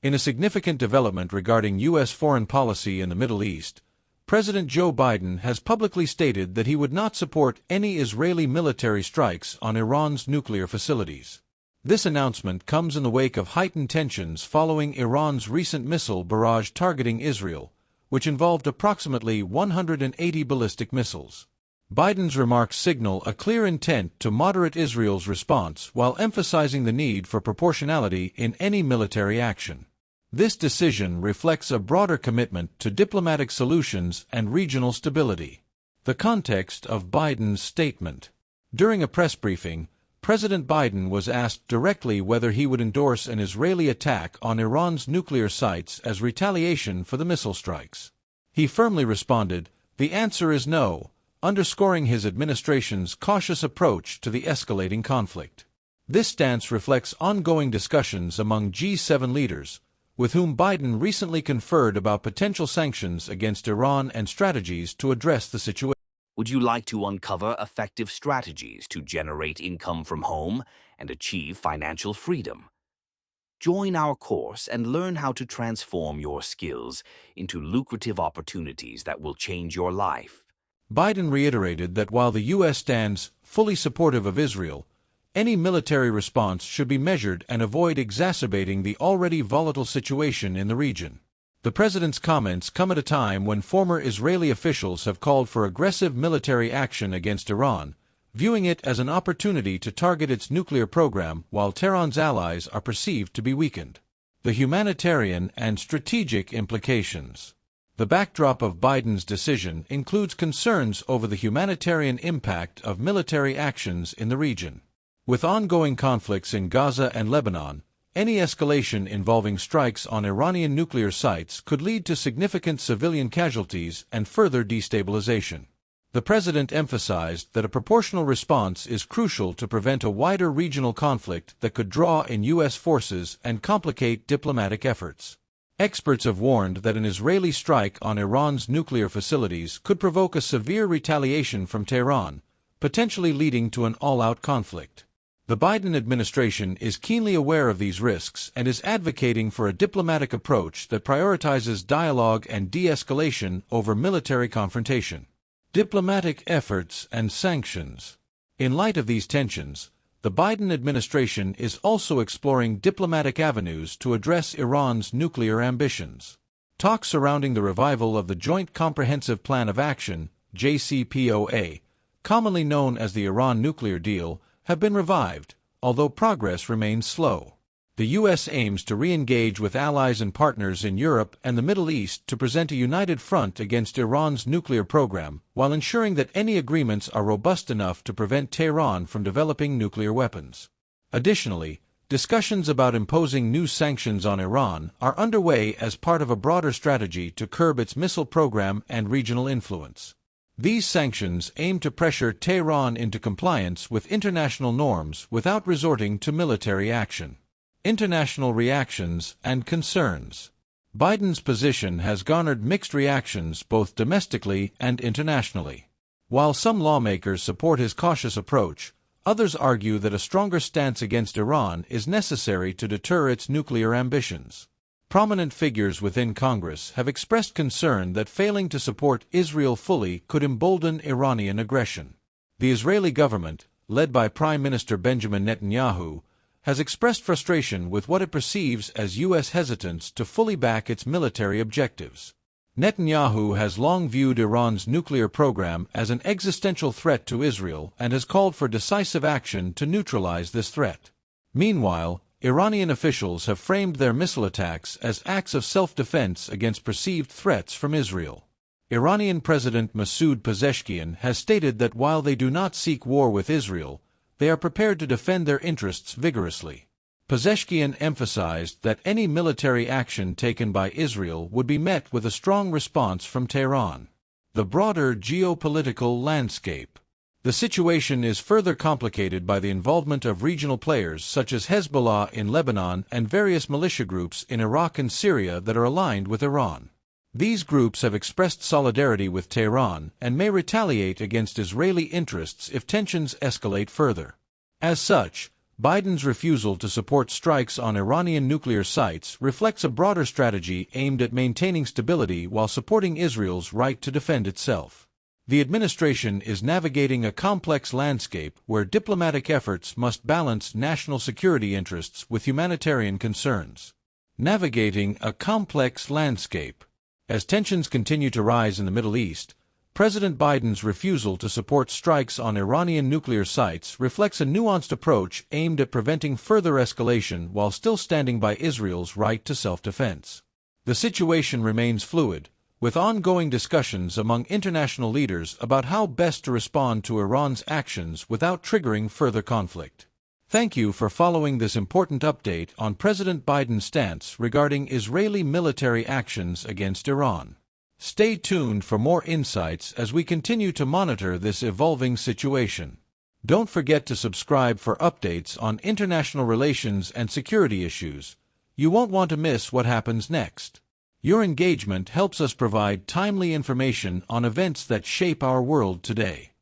In a significant development regarding U.S. foreign policy in the Middle East, President Joe Biden has publicly stated that he would not support any Israeli military strikes on Iran's nuclear facilities. This announcement comes in the wake of heightened tensions following Iran's recent missile barrage targeting Israel, which involved approximately 180 ballistic missiles. Biden's remarks signal a clear intent to moderate Israel's response while emphasizing the need for proportionality in any military action. This decision reflects a broader commitment to diplomatic solutions and regional stability. The context of Biden's statement. During a press briefing, President Biden was asked directly whether he would endorse an Israeli attack on Iran's nuclear sites as retaliation for the missile strikes. He firmly responded, "The answer is no," underscoring his administration's cautious approach to the escalating conflict. This stance reflects ongoing discussions among G7 leaders, with whom Biden recently conferred about potential sanctions against Iran and strategies to address the situation. Would you like to uncover effective strategies to generate income from home and achieve financial freedom? Join our course and learn how to transform your skills into lucrative opportunities that will change your life. Biden reiterated that while the U.S. stands fully supportive of Israel, any military response should be measured and avoid exacerbating the already volatile situation in the region. The president's comments come at a time when former Israeli officials have called for aggressive military action against Iran, viewing it as an opportunity to target its nuclear program while Tehran's allies are perceived to be weakened. The humanitarian and strategic implications. The backdrop of Biden's decision includes concerns over the humanitarian impact of military actions in the region. With ongoing conflicts in Gaza and Lebanon, any escalation involving strikes on Iranian nuclear sites could lead to significant civilian casualties and further destabilization. The president emphasized that a proportional response is crucial to prevent a wider regional conflict that could draw in U.S. forces and complicate diplomatic efforts. Experts have warned that an Israeli strike on Iran's nuclear facilities could provoke a severe retaliation from Tehran, potentially leading to an all-out conflict. The Biden administration is keenly aware of these risks and is advocating for a diplomatic approach that prioritizes dialogue and de-escalation over military confrontation. Diplomatic efforts and sanctions. In light of these tensions, the Biden administration is also exploring diplomatic avenues to address Iran's nuclear ambitions. Talks surrounding the revival of the Joint Comprehensive Plan of Action, JCPOA, commonly known as the Iran nuclear deal, have been revived, although progress remains slow. The U.S. aims to re-engage with allies and partners in Europe and the Middle East to present a united front against Iran's nuclear program, while ensuring that any agreements are robust enough to prevent Tehran from developing nuclear weapons. Additionally, discussions about imposing new sanctions on Iran are underway as part of a broader strategy to curb its missile program and regional influence. These sanctions aim to pressure Tehran into compliance with international norms without resorting to military action. International reactions and concerns. Biden's position has garnered mixed reactions both domestically and internationally. While some lawmakers support his cautious approach, others argue that a stronger stance against Iran is necessary to deter its nuclear ambitions. Prominent figures within Congress have expressed concern that failing to support Israel fully could embolden Iranian aggression. The Israeli government, led by Prime Minister Benjamin Netanyahu, has expressed frustration with what it perceives as U.S. hesitance to fully back its military objectives. Netanyahu has long viewed Iran's nuclear program as an existential threat to Israel and has called for decisive action to neutralize this threat. Meanwhile, Iranian officials have framed their missile attacks as acts of self-defense against perceived threats from Israel. Iranian President Masoud Pezeshkian has stated that while they do not seek war with Israel, they are prepared to defend their interests vigorously. Pezeshkian emphasized that any military action taken by Israel would be met with a strong response from Tehran. The broader geopolitical landscape. The situation is further complicated by the involvement of regional players such as Hezbollah in Lebanon and various militia groups in Iraq and Syria that are aligned with Iran. These groups have expressed solidarity with Tehran and may retaliate against Israeli interests if tensions escalate further. As such, Biden's refusal to support strikes on Iranian nuclear sites reflects a broader strategy aimed at maintaining stability while supporting Israel's right to defend itself. The administration is navigating a complex landscape where diplomatic efforts must balance national security interests with humanitarian concerns. Navigating a complex landscape. As tensions continue to rise in the Middle East, President Biden's refusal to support strikes on Iranian nuclear sites reflects a nuanced approach aimed at preventing further escalation while still standing by Israel's right to self-defense. The situation remains fluid, with ongoing discussions among international leaders about how best to respond to Iran's actions without triggering further conflict. Thank you for following this important update on President Biden's stance regarding Israeli military actions against Iran. Stay tuned for more insights as we continue to monitor this evolving situation. Don't forget to subscribe for updates on international relations and security issues. You won't want to miss what happens next. Your engagement helps us provide timely information on events that shape our world today.